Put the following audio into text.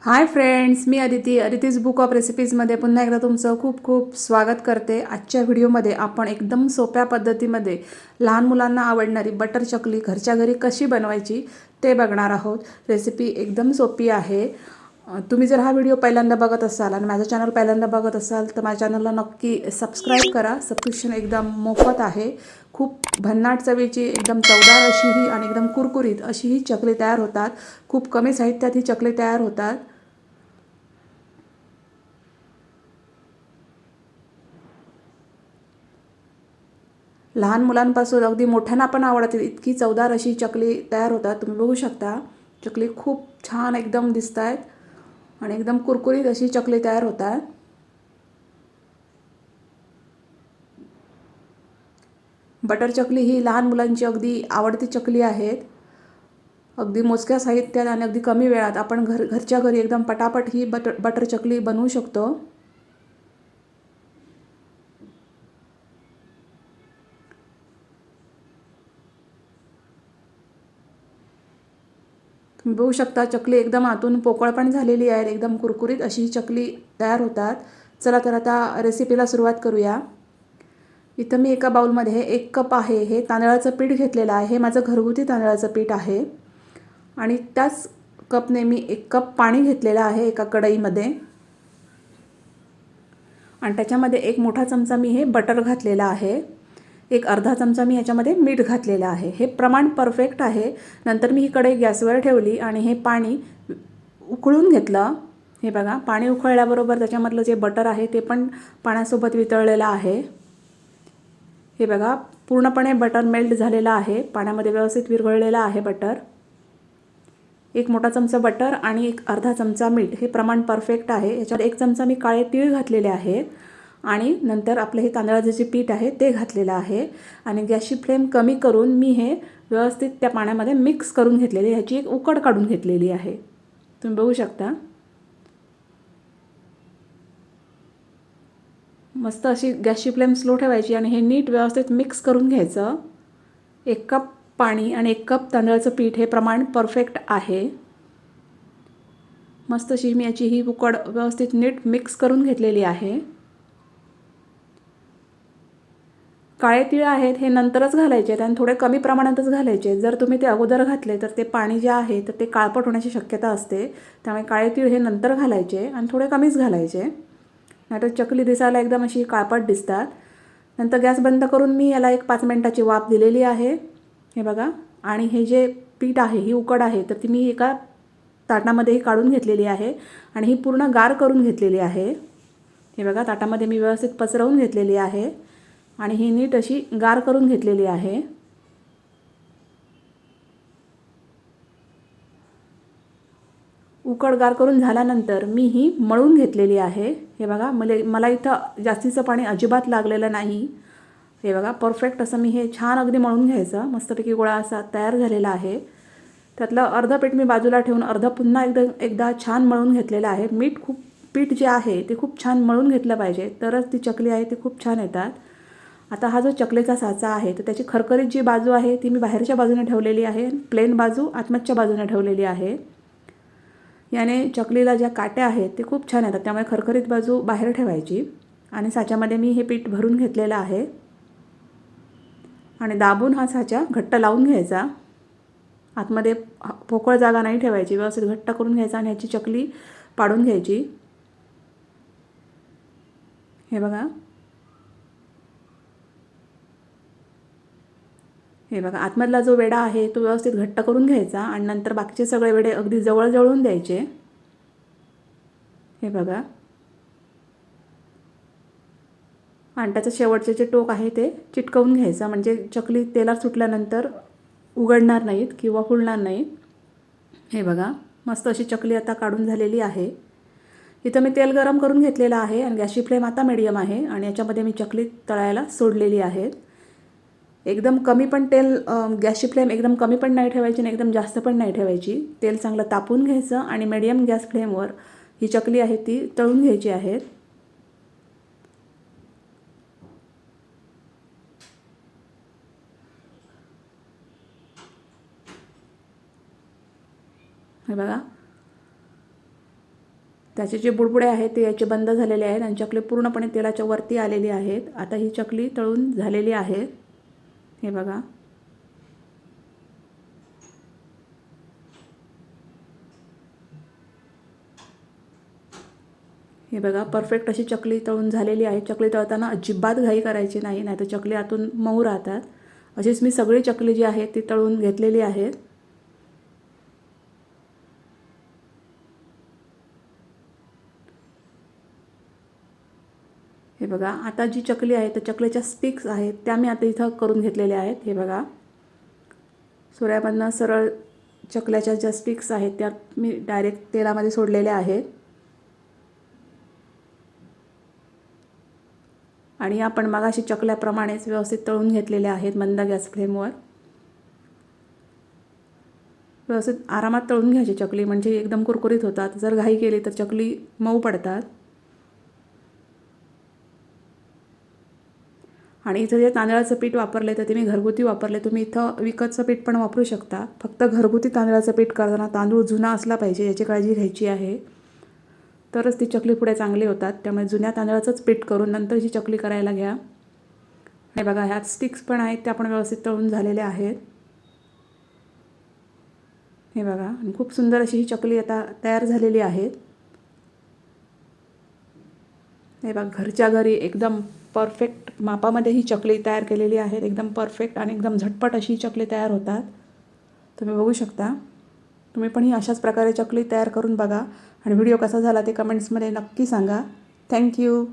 हाय friends, मी Aditi's book of रेसिपीजमध्ये पुन्हा एकदा तुमचं खूप खूप स्वागत करते। आजच्या व्हिडिओमध्ये आपण एकदम सोप्या पद्धतीमध्ये लहान मुलांना आवडणारी बटर चकली घरच्या घरी कशी बनवायची ते बघणार आहोत। रेसिपी एकदम सोपी आहे। तुम्ही जर हा व्हिडिओ पहिल्यांदा बघत असाल आणि माझं चॅनल पहिल्यांदा बघत असाल तर माझ्या चॅनलला नक्की सबस्क्राईब करा। सबस्क्रिप्शन एकदम मोफत आहे। खूप भन्नाट चवीची एकदम चवदार अशी ही आणि एकदम कुरकुरीत अशी ही चकली तयार होतात। खूप कमी साहित्यात ही चकली तयार होतात। लहान मुलांपासून अगदी मोठ्यांना पण आवडते इतकी चवदार अशी चकली तयार होतात। तुम्ही बघू शकता चकली खूप छान एकदम दिसतात आणि एकदम कुरकुरीत अशी चकली तयार होतात। बटर चकली ही लहान मुलांची अगदी आवडती चकली आहे। अगदी मोजक्या साहित्यात आणि अगदी कमी वेळात आपण घरच्या घरी एकदम पटापट ही बटर चकली बनवू शकतो। तुम्ही बघू शकता चकली एकदम आतून पोकळ पण झालेली आहे। एकदम कुरकुरीत अशी चकली तयार होतात। चला तर आता रेसिपीला सुरुवात करूया। इथं मी एका बाउलमध्ये 1 कप आहे हे तांदळाचं पीठ घेतलेलं आहे। हे माझं घरगुती तांदळाचं पीठ आहे आणि त्याच कपने मी 1 कप पाणी घेतलेलं आहे एका कढईमध्ये आणि त्याच्यामध्ये 1 मोठा चमचा मी हे बटर घातलेला आहे। एक अर्धा चमचा मी याच्यामध्ये मीठ घातलेलं आहे। हे प्रमाण परफेक्ट आहे। नंतर मी ही कढई गॅसवर ठेवली आणि हे पाणी उकळून घेतलं। हे बघा पाणी उकळल्याबरोबर त्याच्यामधलं जे बटर आहे ते पण पाण्यासोबत वितळलेलं आहे। हे बघा पूर्णपणे बटर मेल्ट झालेलं आहे। पाण्यामध्ये व्यवस्थित विरघळलेलं आहे बटर। 1 मोठा चमचा बटर आणि 1 अर्धा चमचा मीठ हे प्रमाण परफेक्ट आहे। याच्यात 1 चमचा मी काळे तीळ घातलेले आहेत आणि नंतर आपले हे तांदळाचे जे पीठ आहे ते घातलेलं आहे आणि गॅसची फ्लेम कमी करून मी हे व्यवस्थित त्या पाण्यामध्ये मिक्स करून घेतलेले। ह्याची एक उकड काढून घेतलेली आहे। तुम्ही बघू शकता मस्त अशी गॅसची फ्लेम स्लो ठेवायची आणि हे नीट व्यवस्थित मिक्स करून घ्यायचं। 1 कप पाणी आणि 1 कप तांदळाचं पीठ हे प्रमाण परफेक्ट आहे। मस्त अशी मी याची ही उकड व्यवस्थित नीट मिक्स करून घेतलेली आहे। काळे तीळ आहेत हे नंतरच घालायचे आणि थोडे कमी प्रमाणातच घालायचे। जर तुम्ही ते अगोदर घातले तर ते पाणी जे आहे तर ते काळपट होण्याची शक्यता असते। त्यामुळे काळे तीळ हे नंतर घालायचे आणि थोडे कमीच घालायचे, नाहीतर चकली दिसायला एकदम अशी काळपट दिसतात। नंतर गॅस बंद करून मी याला एक 5 मिनिटाची वाफ दिलेली आहे। हे बघा आणि हे जे पीठ आहे ही उकड आहे तर ती मी एका ताटामध्येही काढून घेतलेली आहे आणि ही पूर्ण गार करून घेतलेली आहे। हे बघा ताटामध्ये मी व्यवस्थित पसरवून घेतलेली आहे आणि ही नीट अशी गार करून घेतलेली आहे। उकड गार करून झाल्यानंतर मी ही मळून घेतलेली आहे। हे बघा मला इथं जास्तीचं पाणी अजिबात लागलेलं नाही। हे बघा परफेक्ट असं मी हे छान अगदी मळून घ्यायचं। मस्तपैकी गोळा असा तयार झालेला आहे। त्यातलं अर्ध पीठ मी बाजूला ठेवून अर्ध पुन्हा एकदा छान मळून घेतलेलं आहे। पीठ जे आहे ते खूप छान मळून घेतलं पाहिजे तरच ती चकली आहे ती खूप छान येतात। आता हा जो चकलीचा साचा आहे तर त्याची खरखरीत जी बाजू आहे ती मी बाहेरच्या बाजूने ठेवलेली आहे, प्लेन बाजू आतमधच्या बाजूने ठेवलेली आहे। याने चकलीला ज्या काट्या आहेत ते खूप छान येतात, त्यामुळे खरखरीत बाजू बाहेर ठेवायची आणि साच्यामध्ये मी हे पीठ भरून घेतलेलं आहे आणि दाबून हा साचा घट्ट लावून घ्यायचा। आतमध्ये पोकळ जागा नाही ठेवायची, व्यवस्थित घट्ट करून घ्यायचा आणि ह्याची चकली पाडून घ्यायची। हे बघा आतमधला जो वेढा आहे तो व्यवस्थित घट्ट करून घ्यायचा आणि नंतर बाकीचे सगळे वेढे अगदी जवळ जवळून द्यायचे। हे बघा आणि त्याचं शेवटचे जे टोक आहे ते चिटकवून घ्यायचं, म्हणजे चकली तेलात सुटल्यानंतर उघडणार नाहीत किंवा फुलणार नाहीत। हे बघा मस्त अशी चकली आता काढून झालेली आहे। इथं मी तेल गरम करून घेतलेलं आहे आणि गॅसची फ्लेम आता मीडियम आहे आणि याच्यामध्ये मी चकली तळायला सोडलेली आहे। एकदम कमी पण तेल गॅसची फ्लेम एकदम कमी पण नाही ठेवायची आणि एकदम जास्त पण नाही ठेवायची। तेल चांगलं तापून घ्यायचं आणि मीडियम गॅस फ्लेमवर ही चकली आहे ती तळून घ्यायची आहे। हे बघा त्याचे जे बुडबुडे आहेत ते याचे बंद झालेले आहेत आणि चकली पूर्णपणे तेलाच्या वरती आलेली आहेत. आता ही चकली तळून झालेली आहे. हे बघा. हे बघा, परफेक्ट अशी चकली तळून झालेली आहे. चकली तळताना अजिबात घाई करायची नाही, नाहीतर चकली आतून मऊ राहतात. अशीच मी सगळी चकली जी आहे ती तळून घेतलेली आहे. हे बघा, आता जी चकली आहे त्या चकलीच्या स्टिक्स आहेत त्या मी आता इथं करून घेतलेल्या आहेत. हे बघा, सुऱ्यामधनं सरळ चकल्याच्या ज्या स्टिक्स आहेत त्या मी डायरेक्ट तेलामध्ये सोडलेल्या आहेत. आणि आपण मगाशी चकल्याप्रमाणेच व्यवस्थित तळून घेतलेल्या आहेत मंद गॅस फ्लेमवर. व्यवस्थित आरामात तळून घ्यायची चकली, म्हणजे एकदम कुरकुरीत होतात. जर घाई केली तर चकली मऊ पडतात. आणि इथं जे तांदळाचं पीठ वापरले तर ते मी घरगुती वापरले. तुम्ही इथं विकतचं पीठ पण वापरू शकता. फक्त घरगुती तांदळाचं पीठ करताना तांदूळ जुना असला पाहिजे, याची काळजी घ्यायची आहे. तरच ती चकली पुढे चांगली होतात. त्यामुळे जुन्या तांदळाचंच पीठ करून नंतर ही चकली करायला घ्या. हे बघा, ह्यात स्टिक्स पण आहेत त्या पण व्यवस्थित तळून झालेल्या आहेत. हे बघा, आणि खूप सुंदर अशी ही चकली आता तयार झालेली आहे. हे बघा, घरच्या घरी एकदम परफेक्ट मापामध्ये ही चकली तयार केलेली आहे. एकदम परफेक्ट आणि एकदम झटपट अशी चकली तयार होतात. तुम्ही बघू शकता. तुम्ही पण ही अशाच प्रकारे चकली तयार करून बघा आणि व्हिडिओ कसा झाला ते कमेंट्समध्ये नक्की सांगा. थँक्यू.